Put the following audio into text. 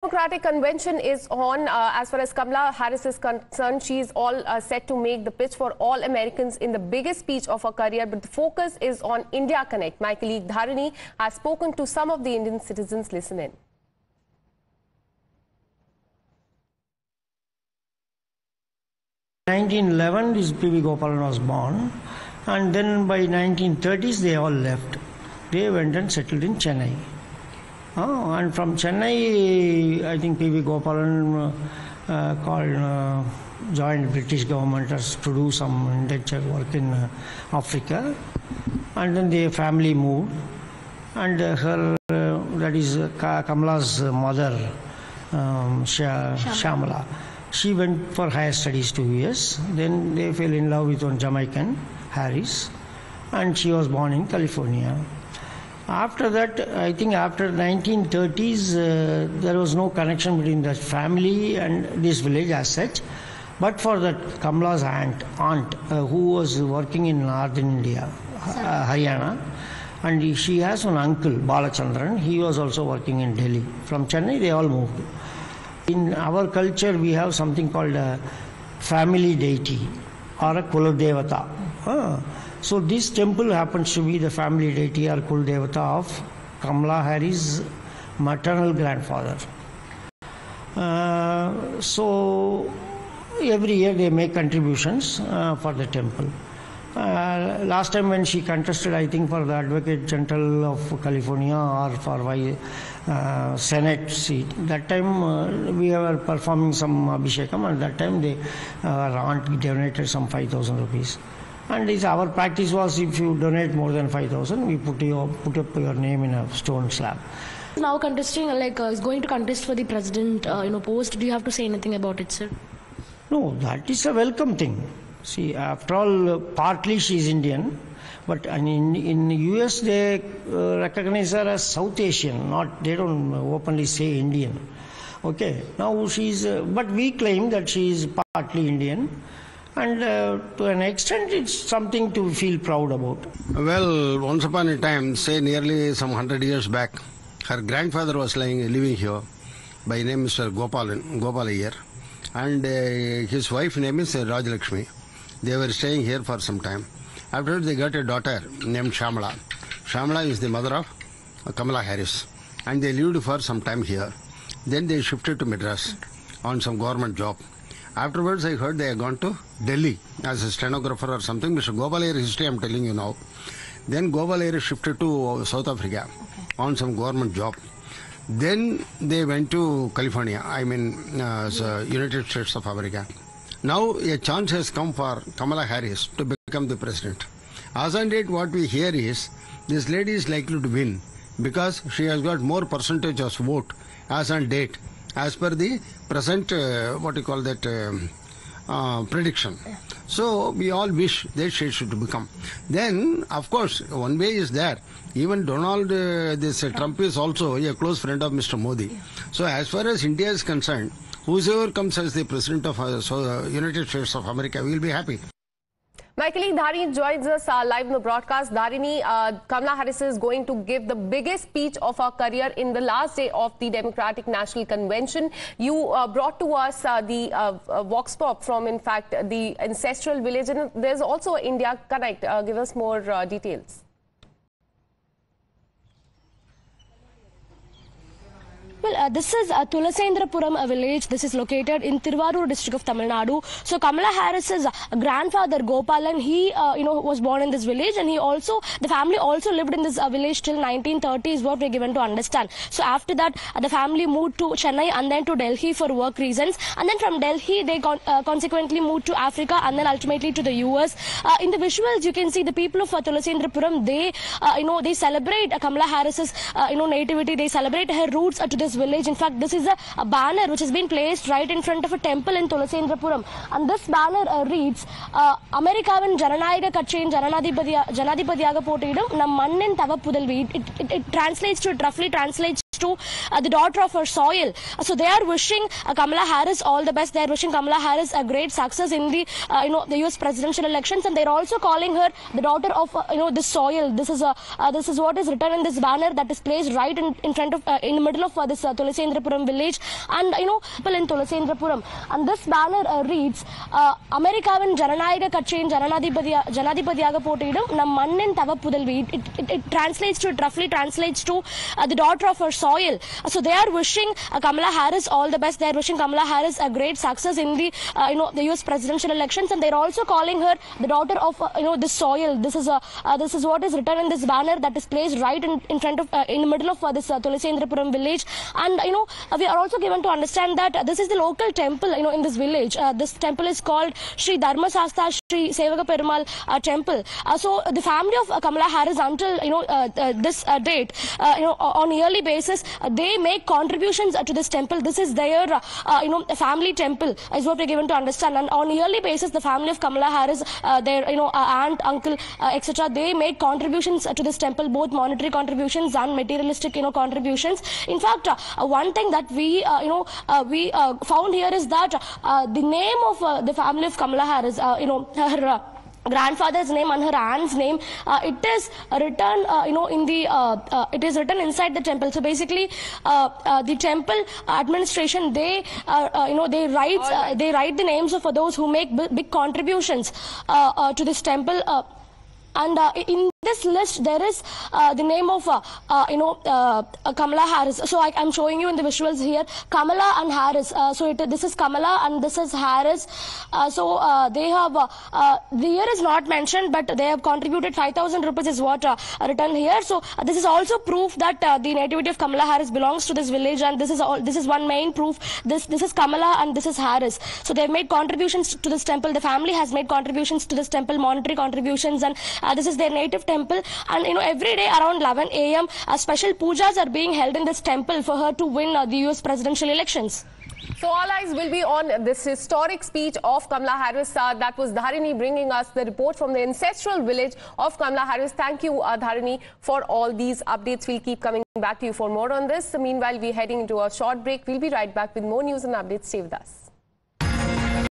Democratic convention is on. As far as Kamala Harris is concerned, she is all set to make the pitch for all Americans in the biggest speech of her career. But the focus is on India Connect. My colleague Dharini has spoken to some of the Indian citizens. Listen in. In 1911, this P.V. Gopalan was born, and then by 1930s they all left. They went and settled in Chennai. And from Chennai, I think P.V. Gopalan joined British government as to do some indenture work in Africa, and then their family moved, and her that is Kamala's mother, Shamala. She went for higher studies 2 years. Then they fell in love with one Jamaican, Harris, and she was born in California. After that, I think after 1930s, there was no connection between the family and this village as such. But for that, Kamala's aunt who was working in northern India, Haryana, and she has an uncle, Balachandran. He was also working in Delhi. From Chennai, they all moved. In our culture, we have something called a family deity or a Kuladevata. So this temple happens to be the family deity or Kuladevata of Kamala Harris' maternal grandfather. So every year they make contributions for the temple. Last time when she contested, I think for the Advocate General of California or for Senate seat, that time we were performing some Abhishekam, and that time our aunt donated some 5,000 rupees. And our practice was, if you donate more than 5,000, we put up your name in a stone slab. Now contesting, is going to contest for the president, post. Do you have to say anything about it, sir? No, that is a welcome thing. See, after all, partly she is Indian, but in US they recognize her as South Asian. They don't openly say Indian. Okay, now but we claim that she is partly Indian. And to an extent, it's something to feel proud about. Well, once upon a time, say nearly some 100 years back, her grandfather was living here by name Mr. Gopal and his wife name is Rajalakshmi. They were staying here for some time. Afterwards, they got a daughter named Shamala. Shamala is the mother of Kamala Harris, and they lived for some time here. Then they shifted to Madras on some government job. Afterwards, I heard they had gone to Delhi as a stenographer or something. Mr. Gopal history I'm telling you now. Then Gopal shifted to South Africa on some government job. Then they went to California, United States of America. Now a chance has come for Kamala Harris to become the president. As on date, what we hear is this lady is likely to win because she has got more percentage of vote as on date, as per the present, prediction. So we all wish that she should become. Then, of course, one way is there. Even Trump is also a close friend of Mr. Modi. So as far as India is concerned, whoever comes as the president of United States of America, we will be happy. My colleague Dharini joins us live in the broadcast. Dharini, Kamala Harris is going to give the biggest speech of her career in the last day of the Democratic National Convention. You brought to us the Vox Pop from, in fact, the Ancestral village. And there's also India Connect. Give us more details. Well, this is Tulasendrapuram village. This is located in Tiruvallur district of Tamil Nadu. So Kamala Harris's grandfather Gopalan, he was born in this village, and the family also lived in this village till 1930 is what we're given to understand. So after that, the family moved to Chennai and then to Delhi for work reasons, and then from Delhi they consequently moved to Africa and then ultimately to the US. In the visuals, you can see the people of Tulasendrapuram. They celebrate Kamala Harris's nativity. They celebrate her roots to this village. In fact, this is a banner which has been placed right in front of a temple in Tulasendrapuram, and this banner reads Amerikavan Jananayaga Katchiyin Janadipadiyaga Pottiyidum Nam Mannin Tava Pudalvi. It roughly translates to the daughter of her soil. So they are wishing Kamala Harris all the best. They are wishing Kamala Harris a great success in the the US presidential elections, and they're also calling her the daughter of this soil. This is what is written in this banner that is placed right in front of in the middle of this Tulasendrapuram village, and people in Tulasendrapuram. And this banner reads, Amerikavan Jananayaga Katchiyin Janadipadiyaga Pottiyidum Nam Mannin Tava Pudalvi. It translates to, it roughly translates to the daughter of her soil. So they are wishing Kamala Harris all the best. They are wishing Kamala Harris a great success in the the US presidential elections, and they're also calling her the daughter of this soil. This is what is written in this banner that is placed right in front of in the middle of this Tulasendrapuram village. And we are also given to understand that this is the local temple in this village. This temple is called Sri Dharmasastha Sri Sevaka Perumal temple. So the family of Kamala Harris, until this date, on yearly basis, they make contributions to this temple. This is their family temple, is what we're given to understand. And on yearly basis, the family of Kamala Harris, their aunt, uncle, etc., they make contributions to this temple, both monetary contributions and materialistic contributions. In fact, one thing that we found here is that the name of the family of Kamala Harris, her grandfather's name and her aunt's name, it is written in the it is written inside the temple. So basically the temple administration, they they write the names of those who make big contributions to this temple, and in this list there is the name of Kamala Harris. So I'm showing you in the visuals here, Kamala and Harris. So this is Kamala and this is Harris. So they have the year is not mentioned, but they have contributed 5,000 rupees is what written here. So this is also proof that the nativity of Kamala Harris belongs to this village, and this is one main proof. This is Kamala and this is Harris. So they have made contributions to this temple. The family has made contributions to this temple, monetary contributions, and this is their native temple. And every day around 11 a.m. Special pujas are being held in this temple for her to win the US presidential elections. So all eyes will be on this historic speech of Kamala Harris. That was Dharini bringing us the report from the ancestral village of Kamala Harris. Thank you, Dharini, for all these updates. We'll keep coming back to you for more on this. Meanwhile, we're heading into a short break. We'll be right back with more news and updates. Stay with us.